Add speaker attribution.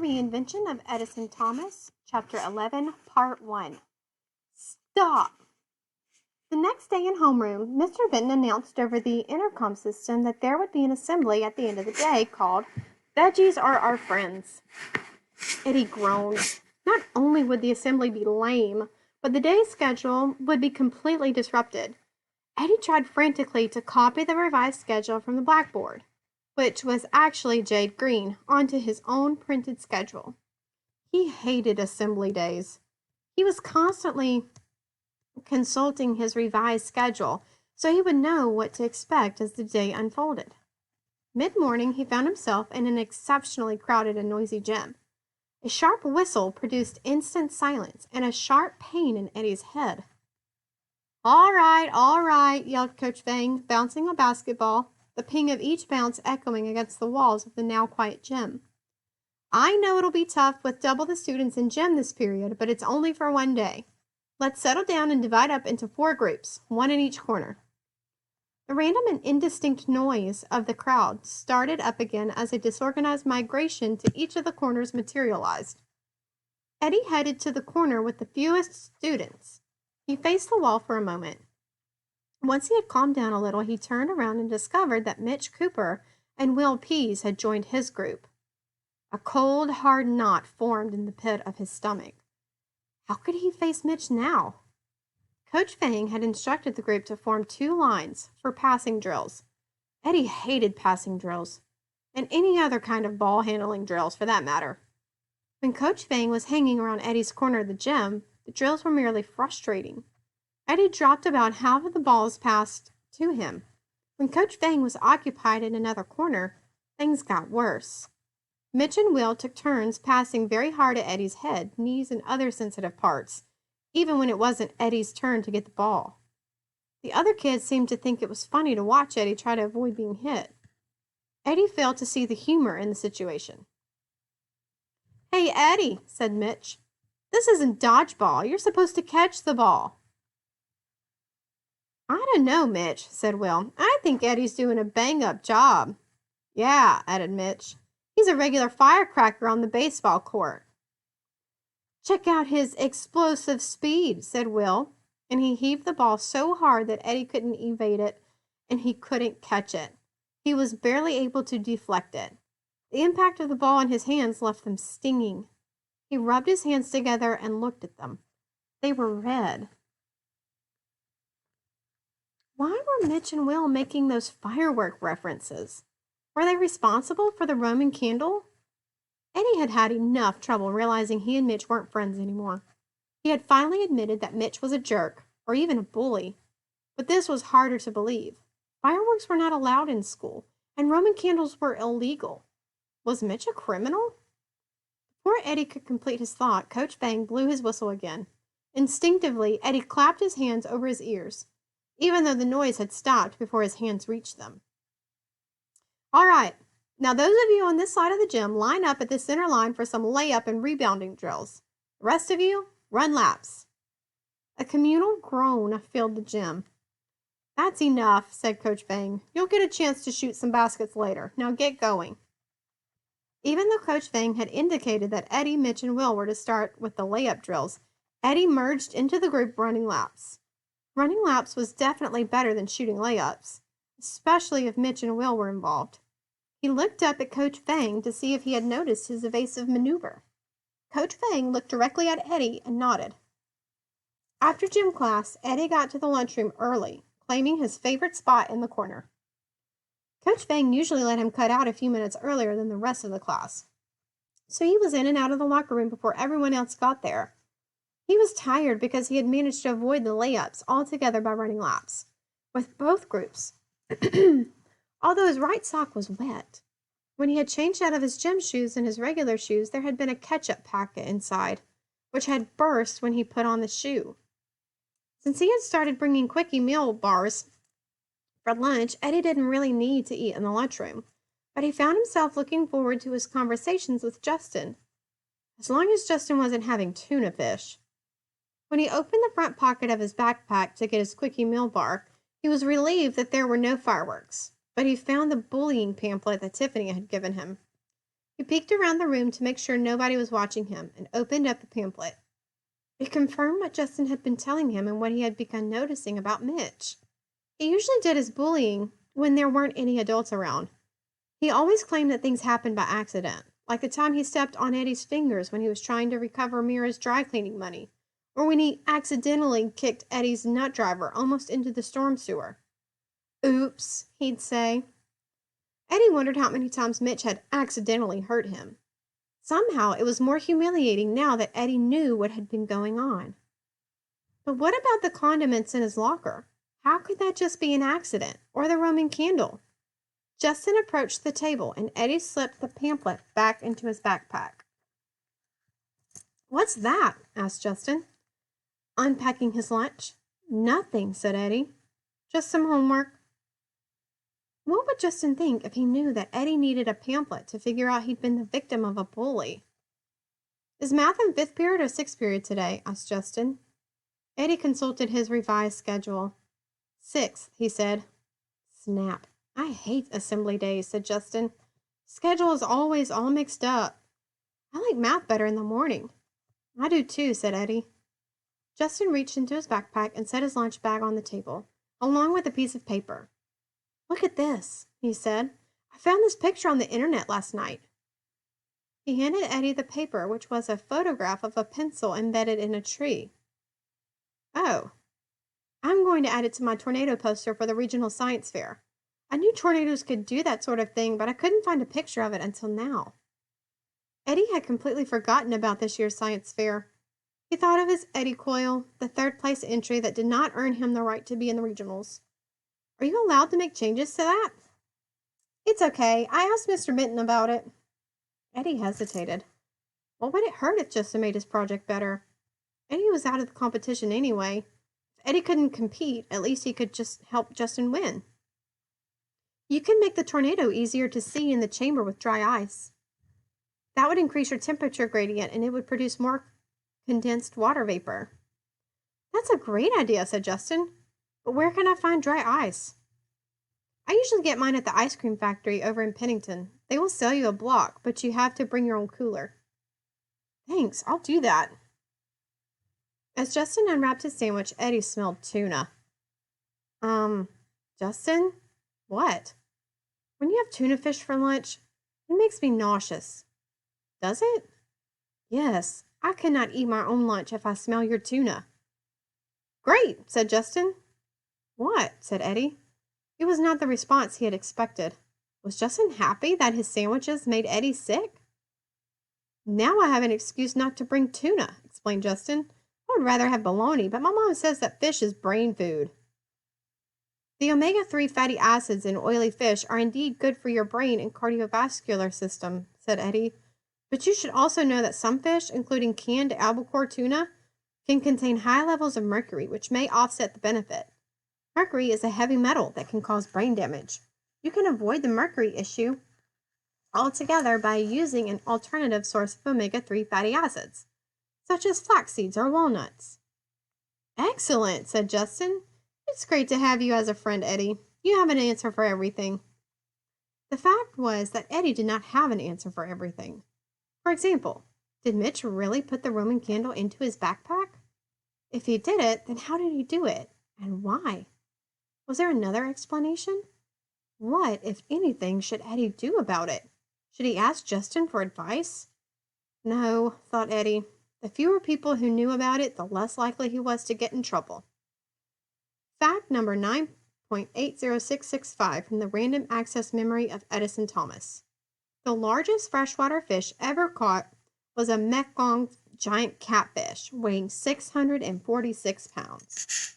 Speaker 1: Reinvention of Edison Thomas, Chapter 11, Part 1. Stop! The next day in homeroom, Mr. Benton announced over the intercom system that there would be an assembly at the end of the day called Veggies Are Our Friends. Eddie groaned. Not only would the assembly be lame, but the day's schedule would be completely disrupted. Eddie tried frantically to copy the revised schedule from the blackboard, which was actually jade green, onto his own printed schedule. He hated assembly days. He was constantly consulting his revised schedule so he would know what to expect as the day unfolded. Mid-morning, he found himself in an exceptionally crowded and noisy gym. A sharp whistle produced instant silence and a sharp pain in Eddie's head. All right, yelled Coach Vang, bouncing a basketball, the ping of each bounce echoing against the walls of the now quiet gym. I know it'll be tough with double the students in gym this period, but it's only for one day. Let's settle down and divide up into 4 groups, one in each corner. The random and indistinct noise of the crowd started up again as a disorganized migration to each of the corners materialized. Eddie headed to the corner with the fewest students. He faced the wall for a moment. Once he had calmed down a little, he turned around and discovered that Mitch Cooper and Will Pease had joined his group. A cold, hard knot formed in the pit of his stomach. How could he face Mitch now? Coach Fang had instructed the group to form 2 lines for passing drills. Eddie hated passing drills, and any other kind of ball handling drills for that matter. When Coach Fang was hanging around Eddie's corner of the gym, the drills were merely frustrating. Eddie dropped about half of the balls passed to him. When Coach Fang was occupied in another corner, things got worse. Mitch and Will took turns passing very hard at Eddie's head, knees, and other sensitive parts, even when it wasn't Eddie's turn to get the ball. The other kids seemed to think it was funny to watch Eddie try to avoid being hit. Eddie failed to see the humor in the situation. Hey, Eddie, said Mitch. This isn't dodgeball. You're supposed to catch the ball. I don't know, Mitch, said Will. I think Eddie's doing a bang-up job. Yeah, added Mitch. He's a regular firecracker on the baseball court. Check out his explosive speed, said Will, and he heaved the ball so hard that Eddie couldn't evade it and he couldn't catch it. He was barely able to deflect it. The impact of the ball in his hands left them stinging. He rubbed his hands together and looked at them. They were red. Why were Mitch and Will making those firework references? Were they responsible for the Roman candle? Eddie had had enough trouble realizing he and Mitch weren't friends anymore. He had finally admitted that Mitch was a jerk, or even a bully. But this was harder to believe. Fireworks were not allowed in school, and Roman candles were illegal. Was Mitch a criminal? Before Eddie could complete his thought, Coach Bang blew his whistle again. Instinctively, Eddie clapped his hands over his ears, even though the noise had stopped before his hands reached them. All right, now those of you on this side of the gym line up at the center line for some layup and rebounding drills. The rest of you, run laps. A communal groan filled the gym. That's enough, said Coach Bang. You'll get a chance to shoot some baskets later. Now get going. Even though Coach Bang had indicated that Eddie, Mitch, and Will were to start with the layup drills, Eddie merged into the group running laps. Running laps was definitely better than shooting layups, especially if Mitch and Will were involved. He looked up at Coach Fang to see if he had noticed his evasive maneuver. Coach Fang looked directly at Eddie and nodded. After gym class, Eddie got to the lunchroom early, claiming his favorite spot in the corner. Coach Fang usually let him cut out a few minutes earlier than the rest of the class, so he was in and out of the locker room before everyone else got there. He was tired because he had managed to avoid the layups altogether by running laps with both groups. Although his right sock was wet. When he had changed out of his gym shoes and his regular shoes, there had been a ketchup packet inside, which had burst when he put on the shoe. Since he had started bringing quickie meal bars for lunch, Eddie didn't really need to eat in the lunchroom, but he found himself looking forward to his conversations with Justin, as long as Justin wasn't having tuna fish. When he opened the front pocket of his backpack to get his quickie meal bar, he was relieved that there were no fireworks, but he found the bullying pamphlet that Tiffany had given him. He peeked around the room to make sure nobody was watching him and opened up the pamphlet. It confirmed what Justin had been telling him and what he had begun noticing about Mitch. He usually did his bullying when there weren't any adults around. He always claimed that things happened by accident, like the time he stepped on Eddie's fingers when he was trying to recover Mira's dry cleaning money, or when he accidentally kicked Eddie's nut driver almost into the storm sewer. Oops, he'd say. Eddie wondered how many times Mitch had accidentally hurt him. Somehow it was more humiliating now that Eddie knew what had been going on. But what about the condiments in his locker? How could that just be an accident? Or the Roman candle? Justin approached the table and Eddie slipped the pamphlet back into his backpack. What's that? Asked Justin, unpacking his lunch. Nothing, said Eddie. Just some homework. What would Justin think if he knew that Eddie needed a pamphlet to figure out he'd been the victim of a bully? Is math in 5th period or 6th period today? Asked Justin. Eddie consulted his revised schedule. 6th, he said. Snap. I hate assembly days, said Justin. Schedule is always all mixed up. I like math better in the morning. I do too, said Eddie. Justin reached into his backpack and set his lunch bag on the table, along with a piece of paper. Look at this, he said. I found this picture on the internet last night. He handed Eddie the paper, which was a photograph of a pencil embedded in a tree. Oh, I'm going to add it to my tornado poster for the regional science fair. I knew tornadoes could do that sort of thing, but I couldn't find a picture of it until now. Eddie had completely forgotten about this year's science fair. He thought of his Eddie Coyle, the 3rd place entry that did not earn him the right to be in the regionals. Are you allowed to make changes to that? It's okay. I asked Mr. Benton about it. Eddie hesitated. What would it hurt if Justin made his project better? Eddie was out of the competition anyway. If Eddie couldn't compete, at least he could just help Justin win. You can make the tornado easier to see in the chamber with dry ice. That would increase your temperature gradient and it would produce more condensed water vapor. That's a great idea, said Justin. But where can I find dry ice? I usually get mine at the ice cream factory over in Pennington. They will sell you a block, but you have to bring your own cooler. Thanks, I'll do that. As Justin unwrapped his sandwich, Eddie smelled tuna. Justin? What? When you have tuna fish for lunch, it makes me nauseous. Does it? Yes, I cannot eat my own lunch if I smell your tuna. Great, said Justin. What? Said Eddie. It was not the response he had expected. Was Justin happy that his sandwiches made Eddie sick? Now I have an excuse not to bring tuna, explained Justin. I would rather have bologna, but my mom says that fish is brain food. The omega-3 fatty acids in oily fish are indeed good for your brain and cardiovascular system, said Eddie. But you should also know that some fish, including canned albacore tuna, can contain high levels of mercury, which may offset the benefit. Mercury is a heavy metal that can cause brain damage. You can avoid the mercury issue altogether by using an alternative source of omega-3 fatty acids, such as flax seeds or walnuts. Excellent, said Justin. It's great to have you as a friend, Eddie. You have an answer for everything. The fact was that Eddie did not have an answer for everything. For example, did Mitch really put the Roman candle into his backpack? If he did it, then how did he do it? And why? Was there another explanation? What, if anything, should Eddie do about it? Should he ask Justin for advice? No, thought Eddie. The fewer people who knew about it, the less likely he was to get in trouble. Fact number 9.80665 from the Random Access Memory of Edison Thomas. The largest freshwater fish ever caught was a Mekong giant catfish weighing 646 pounds.